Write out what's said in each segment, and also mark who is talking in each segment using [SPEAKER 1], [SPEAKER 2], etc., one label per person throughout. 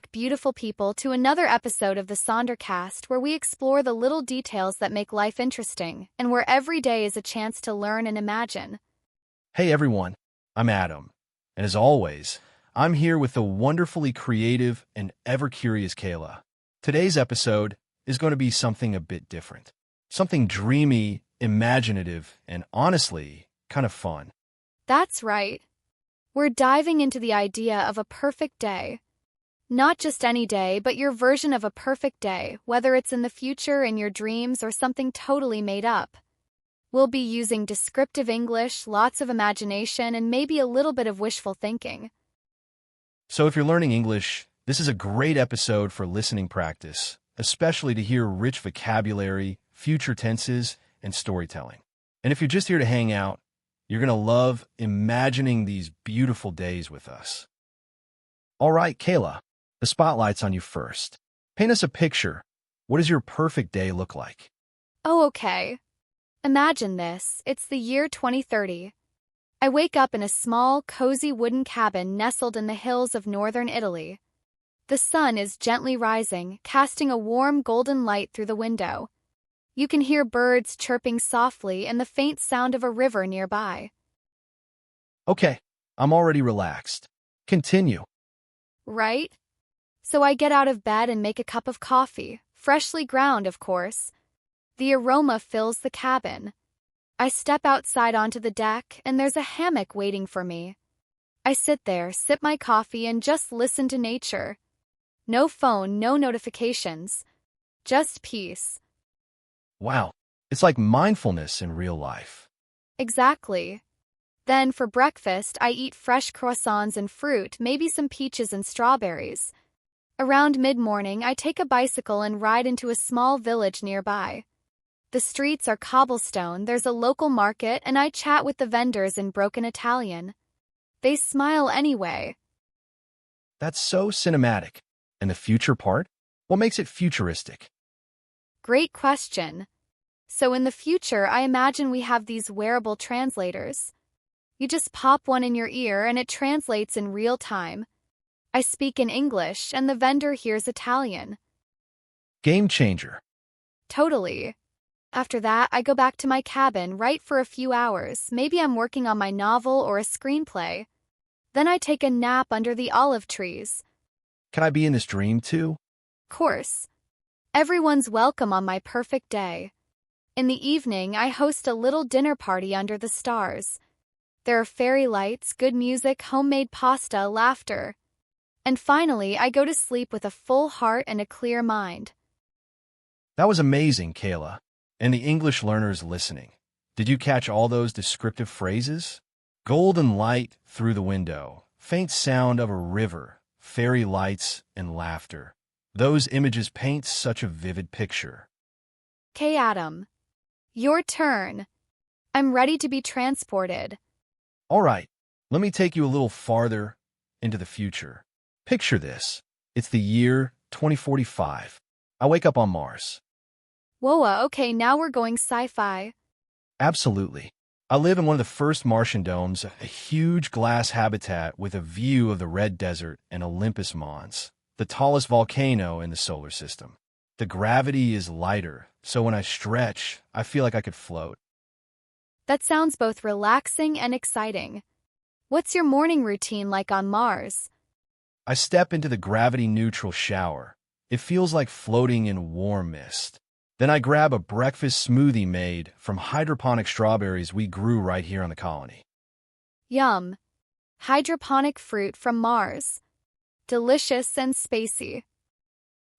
[SPEAKER 1] back, beautiful people, to another episode of the Sonder Cast, where we explore the little details that make life interesting and where every day is a chance to learn and imagine.
[SPEAKER 2] Hey everyone, I'm Adam, and as always, I'm here with the wonderfully creative and ever-curious Kayla. Today's episode is going to be something a bit different. Something dreamy, imaginative, and honestly, kind of fun.
[SPEAKER 1] That's right. We're diving into the idea of a perfect day. Not just any day, but your version of a perfect day, whether it's in the future, in your dreams, or something totally made up. We'll be using descriptive English, lots of imagination, and maybe a little bit of wishful thinking.
[SPEAKER 2] So if you're learning English, this is a great episode for listening practice, especially to hear rich vocabulary, future tenses, and storytelling. And if you're just here to hang out, you're going to love imagining these beautiful days with us. All right, Kayla, the spotlight's on you first. Paint us a picture. What does your perfect day look like?
[SPEAKER 1] Oh, okay. Imagine this. It's the year 2030. I wake up in a small, cozy wooden cabin nestled in the hills of northern Italy. The sun is gently rising, casting a warm golden light through the window. You can hear birds chirping softly and the faint sound of a river nearby.
[SPEAKER 2] Okay, I'm already relaxed. Continue.
[SPEAKER 1] Right? So I get out of bed and make a cup of coffee, freshly ground, of course. The aroma fills the cabin. I step outside onto the deck, and there's a hammock waiting for me. I sit there, sip my coffee, and just listen to nature. No phone, no notifications. Just peace.
[SPEAKER 2] Wow, it's like mindfulness in real life.
[SPEAKER 1] Exactly. Then, for breakfast, I eat fresh croissants and fruit, maybe some peaches and strawberries. Around mid-morning, I take a bicycle and ride into a small village nearby. The streets are cobblestone, there's a local market, and I chat with the vendors in broken Italian. They smile anyway.
[SPEAKER 2] That's so cinematic. And the future part? What makes it futuristic?
[SPEAKER 1] Great question. So in the future, I imagine we have these wearable translators. You just pop one in your ear and it translates in real time. I speak in English and the vendor hears Italian.
[SPEAKER 2] Game changer.
[SPEAKER 1] Totally. After that, I go back to my cabin, write for a few hours. Maybe I'm working on my novel or a screenplay. Then I take a nap under the olive trees.
[SPEAKER 2] Can I be in this dream too?
[SPEAKER 1] Course. Everyone's welcome on my perfect day. In the evening, I host a little dinner party under the stars. There are fairy lights, good music, homemade pasta, laughter. And finally, I go to sleep with a full heart and a clear mind.
[SPEAKER 2] That was amazing, Kayla. And the English learners listening, did you catch all those descriptive phrases? Golden light through the window, faint sound of a river, fairy lights, and laughter. Those images paint such a vivid picture.
[SPEAKER 1] Okay, Adam. Your turn. I'm ready to be transported.
[SPEAKER 2] All right, let me take you a little farther into the future. Picture this. It's the year 2045. I wake up on Mars.
[SPEAKER 1] Whoa, okay, now we're going sci-fi.
[SPEAKER 2] Absolutely. I live in one of the first Martian domes, a huge glass habitat with a view of the Red Desert and Olympus Mons, the tallest volcano in the solar system. The gravity is lighter, so when I stretch, I feel like I could float.
[SPEAKER 1] That sounds both relaxing and exciting. What's your morning routine like on Mars?
[SPEAKER 2] I step into the gravity-neutral shower. It feels like floating in warm mist. Then I grab a breakfast smoothie made from hydroponic strawberries we grew right here on the colony.
[SPEAKER 1] Yum. Hydroponic fruit from Mars. Delicious and spacey.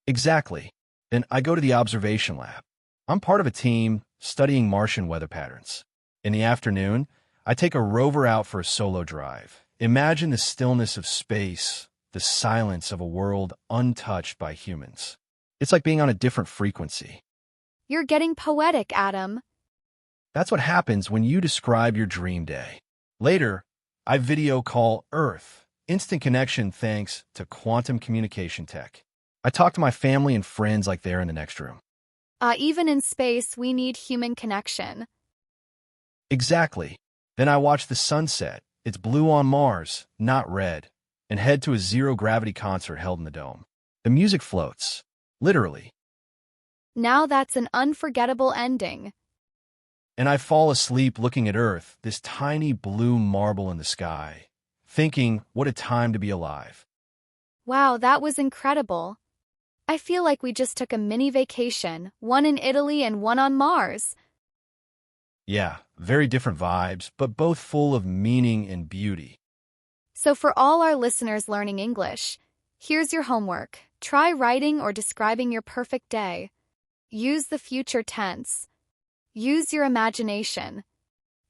[SPEAKER 2] Exactly. Then I go to the observation lab. I'm part of a team studying Martian weather patterns. In the afternoon, I take a rover out for a solo drive. Imagine the stillness of space, the silence of a world untouched by humans. It's like being on a different frequency.
[SPEAKER 1] You're getting poetic, Adam.
[SPEAKER 2] That's what happens when you describe your dream day. Later, I video call Earth. Instant connection thanks to quantum communication tech. I talk to my family and friends like they're in the next room.
[SPEAKER 1] Even in space, we need human connection.
[SPEAKER 2] Exactly. Then I watch the sunset. It's blue on Mars, not red, and head to a zero-gravity concert held in the dome. The music floats. Literally.
[SPEAKER 1] Now that's an unforgettable ending.
[SPEAKER 2] And I fall asleep looking at Earth, this tiny blue marble in the sky, thinking, what a time to be alive.
[SPEAKER 1] Wow, that was incredible. I feel like we just took a mini vacation, one in Italy and one on Mars.
[SPEAKER 2] Yeah, very different vibes, but both full of meaning and beauty.
[SPEAKER 1] So for all our listeners learning English, here's your homework. Try writing or describing your perfect day. Use the future tense. Use your imagination.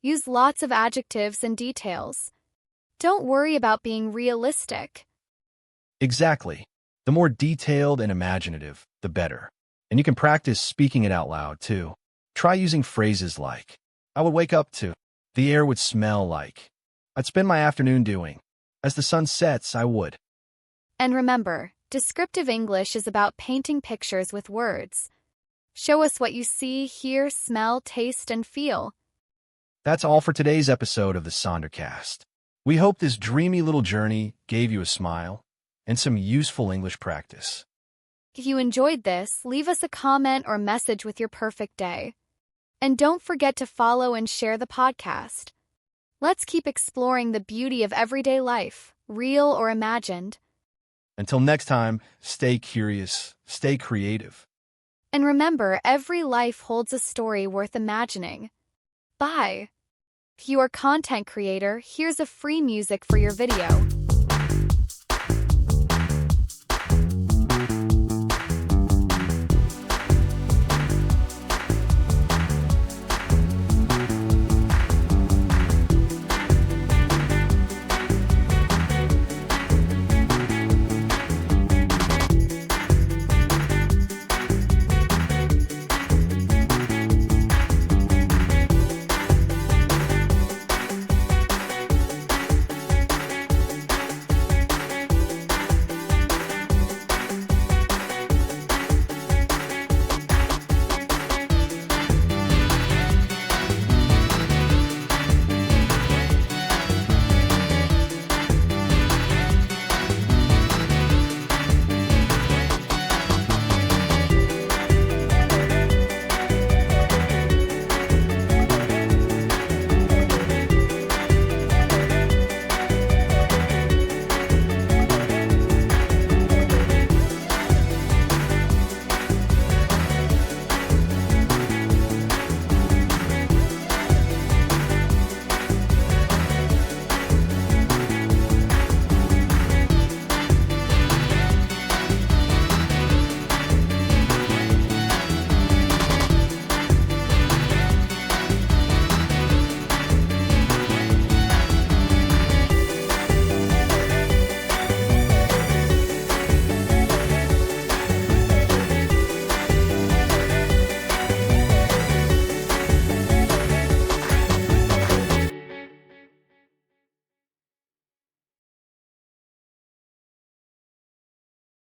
[SPEAKER 1] Use lots of adjectives and details. Don't worry about being realistic.
[SPEAKER 2] Exactly. The more detailed and imaginative, the better. And you can practice speaking it out loud, too. Try using phrases like, I would wake up to, the air would smell like, I'd spend my afternoon doing, as the sun sets, I would.
[SPEAKER 1] And remember, descriptive English is about painting pictures with words. Show us what you see, hear, smell, taste, and feel.
[SPEAKER 2] That's all for today's episode of the Sonder Cast. We hope this dreamy little journey gave you a smile and some useful English practice.
[SPEAKER 1] If you enjoyed this, leave us a comment or message with your perfect day. And don't forget to follow and share the podcast. Let's keep exploring the beauty of everyday life, real or imagined.
[SPEAKER 2] Until next time, stay curious, stay creative.
[SPEAKER 1] And remember, every life holds a story worth imagining. Bye. If you are a content creator, here's a free music for your video.